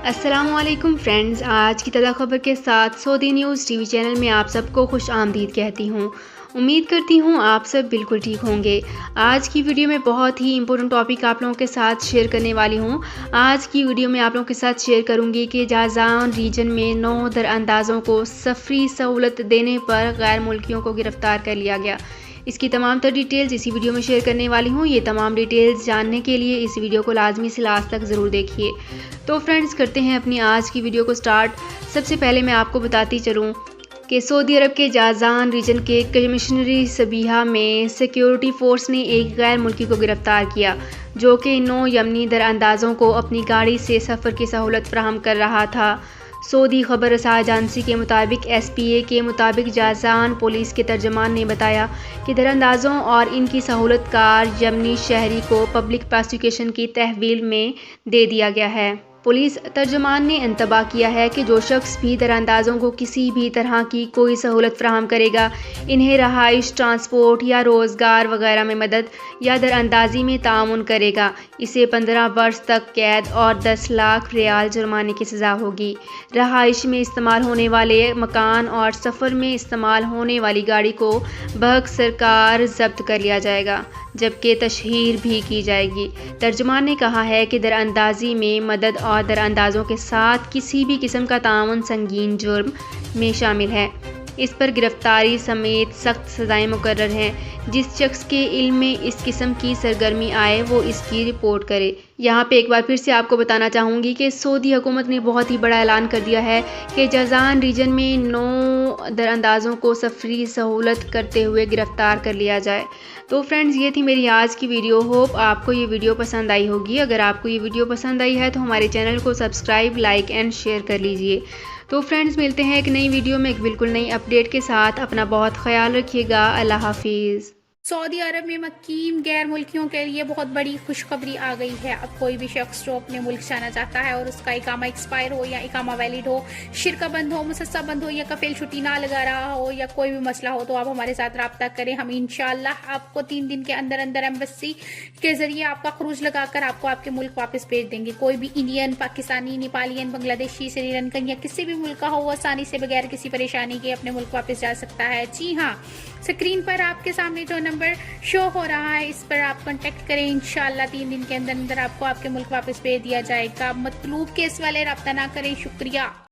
السلام علیکم فرینڈز، آج کی تازہ خبر کے ساتھ سعودی نیوز ٹی وی چینل میں آپ سب کو خوش آمدید کہتی ہوں۔ امید کرتی ہوں آپ سب بالکل ٹھیک ہوں گے۔ آج کی ویڈیو میں بہت ہی امپورٹنٹ ٹاپک آپ لوگوں کے ساتھ شیئر کرنے والی ہوں۔ آج کی ویڈیو میں آپ لوگوں کے ساتھ شیئر کروں گی کہ جازان ریجن میں 9 دراندازوں کو سفری سہولت دینے پر غیر ملکیوں کو گرفتار کر لیا گیا۔ اس کی تمام تر ڈیٹیلز اسی ویڈیو میں شیئر کرنے والی ہوں۔ یہ تمام ڈیٹیلز جاننے کے لیے اس ویڈیو کو لازمی سے لاسٹ تک ضرور دیکھیے۔ تو فرینڈز، کرتے ہیں اپنی آج کی ویڈیو کو سٹارٹ۔ سب سے پہلے میں آپ کو بتاتی چلوں کہ سعودی عرب کے جازان ریجن کے کمشنری سبیحہ میں سیکیورٹی فورس نے ایک غیر ملکی کو گرفتار کیا، جو کہ 9 یمنی دراندازوں کو اپنی گاڑی سے سفر کی سہولت فراہم کر رہا تھا۔ سعودی خبر رساں ایجنسی کے مطابق ایس پی اے کے مطابق جازان پولیس کے ترجمان نے بتایا کہ دراندازوں اور ان کی سہولت کار یمنی شہری کو پبلک پروسیکیوشن کی تحویل میں دے دیا گیا ہے۔ پولیس ترجمان نے انتباہ کیا ہے کہ جو شخص بھی دراندازوں کو کسی بھی طرح کی کوئی سہولت فراہم کرے گا، انہیں رہائش، ٹرانسپورٹ یا روزگار وغیرہ میں مدد یا دراندازی میں تعاون کرے گا، اسے 15 برس تک قید اور 10 لاکھ ریال جرمانے کی سزا ہوگی۔ رہائش میں استعمال ہونے والے مکان اور سفر میں استعمال ہونے والی گاڑی کو بحق سرکار ضبط کر لیا جائے گا، جبکہ تشہیر بھی کی جائے گی۔ ترجمان نے کہا ہے کہ دراندازی میں مدد اور دراندازوں کے ساتھ کسی بھی قسم کا تعاون سنگین جرم میں شامل ہے۔ اس پر گرفتاری سمیت سخت سزائیں مقرر ہیں۔ جس شخص کے علم میں اس قسم کی سرگرمی آئے وہ اس کی رپورٹ کرے۔ یہاں پہ ایک بار پھر سے آپ کو بتانا چاہوں گی کہ سعودی حکومت نے بہت ہی بڑا اعلان کر دیا ہے کہ جازان ریجن میں 9 دراندازوں کو سفری سہولت کرتے ہوئے گرفتار کر لیا جائے۔ تو فرینڈز، یہ تھی میری آج کی ویڈیو۔ ہوپ آپ کو یہ ویڈیو پسند آئی ہوگی۔ اگر آپ کو یہ ویڈیو پسند آئی ہے تو ہمارے چینل کو سبسکرائب، لائک اینڈ شیئر کر لیجئے۔ تو فرینڈز، ملتے ہیں ایک نئی ویڈیو میں ایک بالکل نئی اپڈیٹ کے ساتھ۔ اپنا بہت خیال رکھیے گا۔ اللہ حافظ۔ سعودی عرب میں مقیم غیر ملکیوں کے لیے بہت بڑی خوشخبری آ گئی ہے۔ اب کوئی بھی شخص جو اپنے ملک جانا چاہتا ہے اور اس کا اقامہ ایکسپائر ہو یا اقامہ ویلڈ ہو، شرکہ بند ہو، مسسہ بند ہو یا کفیل چھٹی نہ لگا رہا ہو یا کوئی بھی مسئلہ ہو، تو آپ ہمارے ساتھ رابطہ کریں۔ ہم انشاءاللہ آپ کو 3 دن کے اندر ایمبیسی کے ذریعے آپ کا خروج لگا کر آپ کو آپ کے ملک واپس بھیج دیں گے۔ کوئی بھی انڈین، پاکستانی، نیپالین، بنگلہ دیشی، سری لنکن یا کسی بھی ملک کا ہو، وہ آسانی سے بغیر کسی پریشانی کے اپنے ملک واپس جا سکتا ہے۔ جی ہاں، اسکرین پر آپ کے سامنے جو نمبر شو ہو رہا ہے، اس پر آپ کانٹیکٹ کریں۔ انشاءاللہ 3 دن کے اندر آپ کو آپ کے ملک واپس بھیج دیا جائے گا۔ مطلوب کیس والے رابطہ نہ کریں۔ شکریہ۔